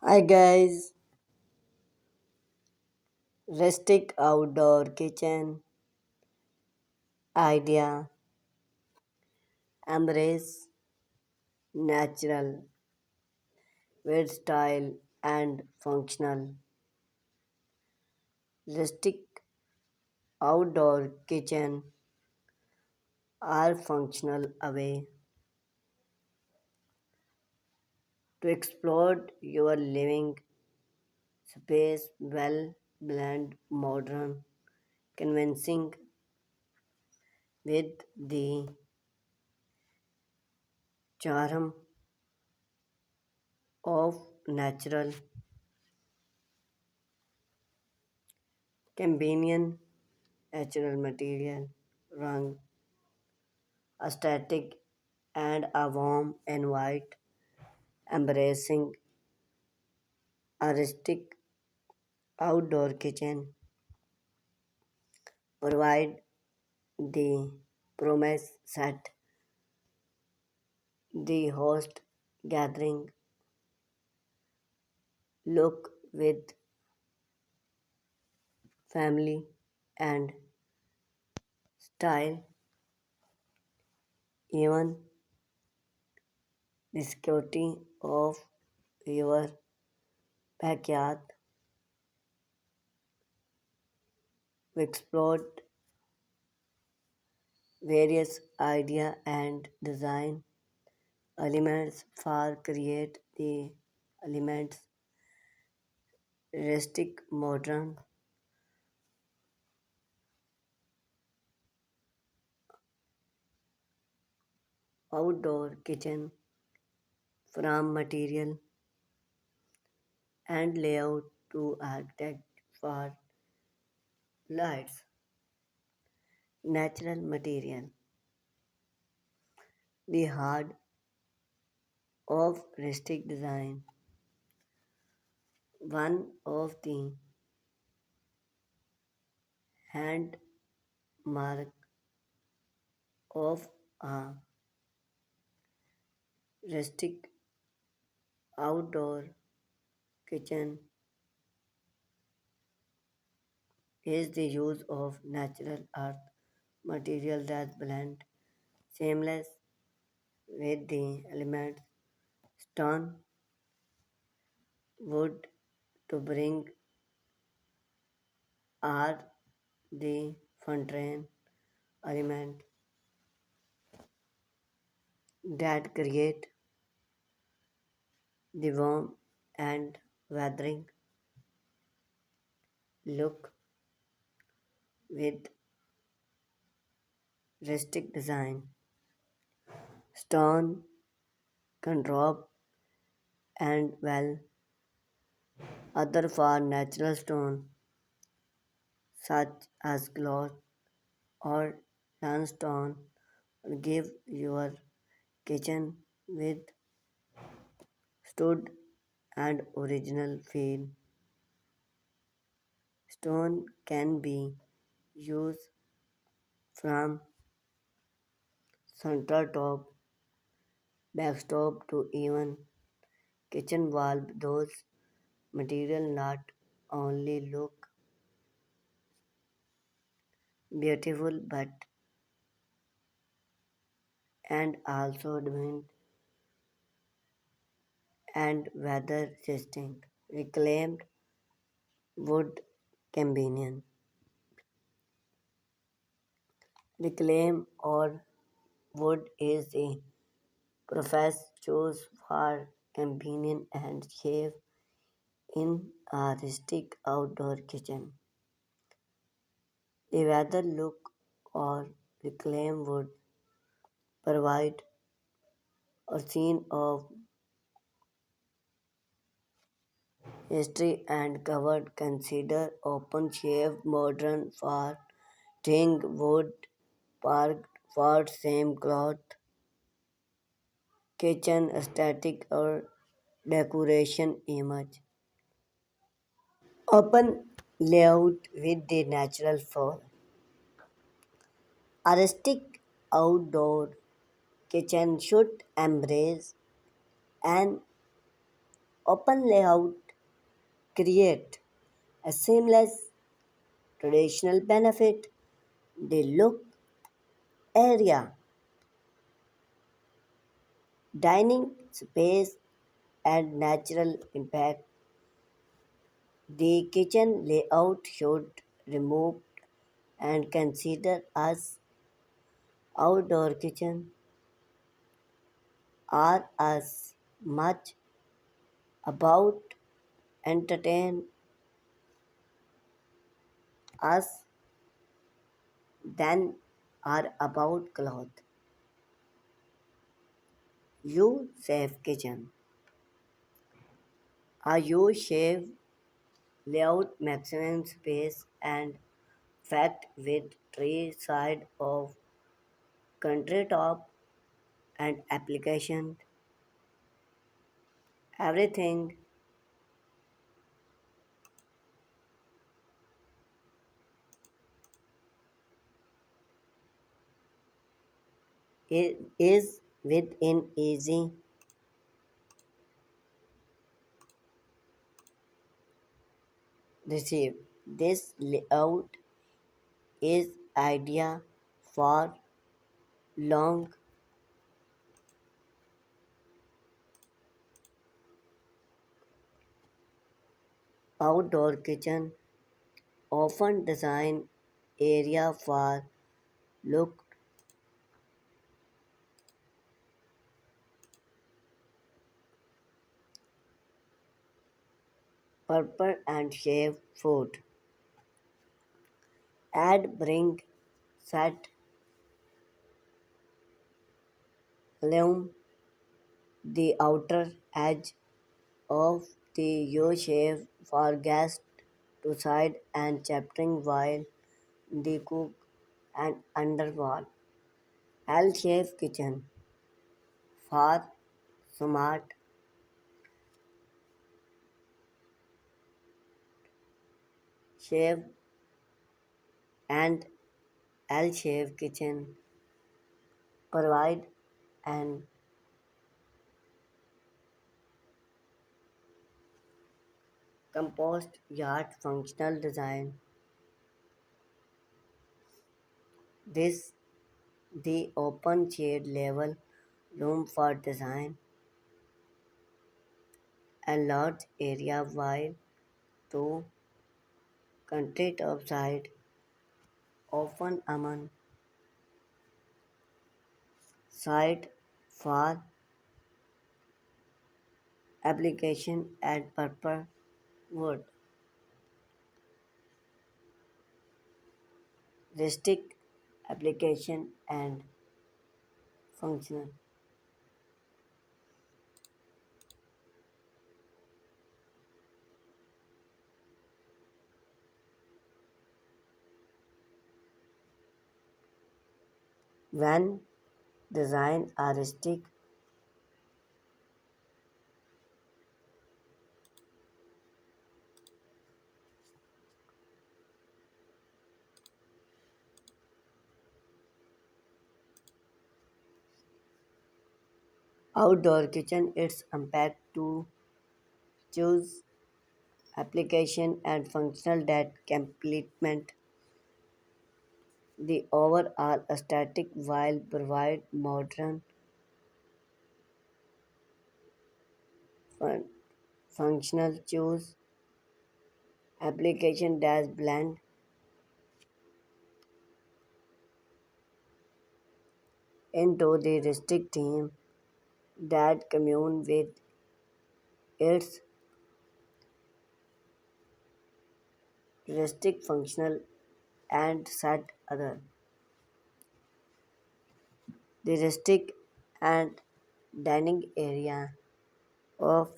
Hi guys, rustic outdoor kitchen idea embrace natural with style and functional. Rustic outdoor kitchen are functional way to explore your living space well blend modern convincing with the charm of natural convenient natural material rung aesthetic and a warm and white embracing a rustic outdoor kitchen provide the promise set the host gathering look with family and style even the security of your backyard. We explored various idea and design elements for create the elements rustic modern outdoor kitchen from material and layout to architect for lights natural material the heart of rustic design one of the handmark of a rustic outdoor kitchen is the use of natural earth material that blend seamless with the elements stone wood to bring are the fountain element that create the warm and weathering look with rustic design. Stone can drop and well other for natural stone such as gloss or sandstone will give your kitchen with stud and original feel. Stone can be used from countertop, backstop to even kitchen wall. Those material not only look beautiful but and also demand and weather resistant. Reclaimed wood convenient. Reclaim or wood is a process choose for convenience and shape in a rustic outdoor kitchen. The weather look or reclaim wood provide a scene of history and covered consider open shave modern for thing wood parked for same cloth kitchen aesthetic or decoration image. Open layout with the natural floor. A rustic outdoor kitchen should embrace an Open layout create a seamless traditional benefit. The look area, dining space and natural impact. The kitchen layout should remove and consider as outdoor kitchen are as much about entertain us than are about cloth. You save kitchen. A U shape layout maximum space and fact with three side of country top and application. Everything is within easy receive. This layout is idea for long outdoor kitchen, often design area for look, purple and shave food. Add bring set loom the outer edge of the U-shape for guests to side and chattering while they cook and underwall. L-shaped kitchen for smart chef and L-shaped kitchen provide an compost yard functional design. This the open shade level room for design a large area while to content outside often among site for application and purpose wood. Rustic application and functional. When design are rustic, outdoor kitchen its impact to choose application and functional that complement the overall aesthetic while provide modern fun- functional choose application that blend into the rustic theme that commune with its rustic functional and set other. The rustic and dining area of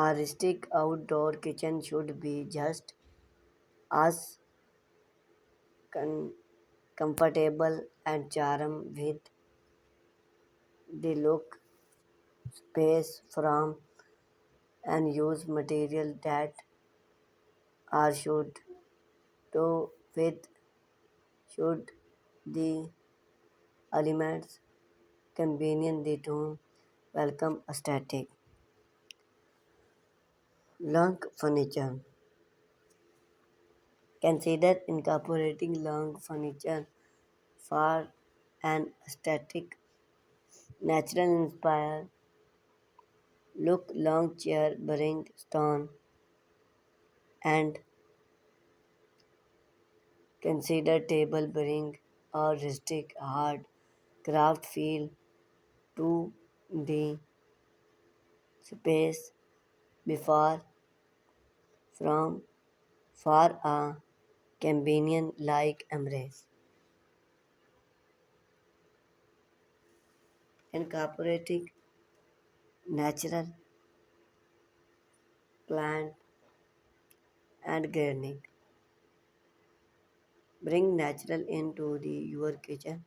a rustic outdoor kitchen should be just as con- comfortable and charm with the look, space from and use material that are should to with should the elements convenient the tone Welcome aesthetic. Long furniture. Consider incorporating long furniture for an aesthetic, natural inspired look. Long chair bring stone and consider table bring a rustic hard craft feel to the space before from for a companion like embrace. Incorporating natural plant and gardening. Bring natural into your kitchen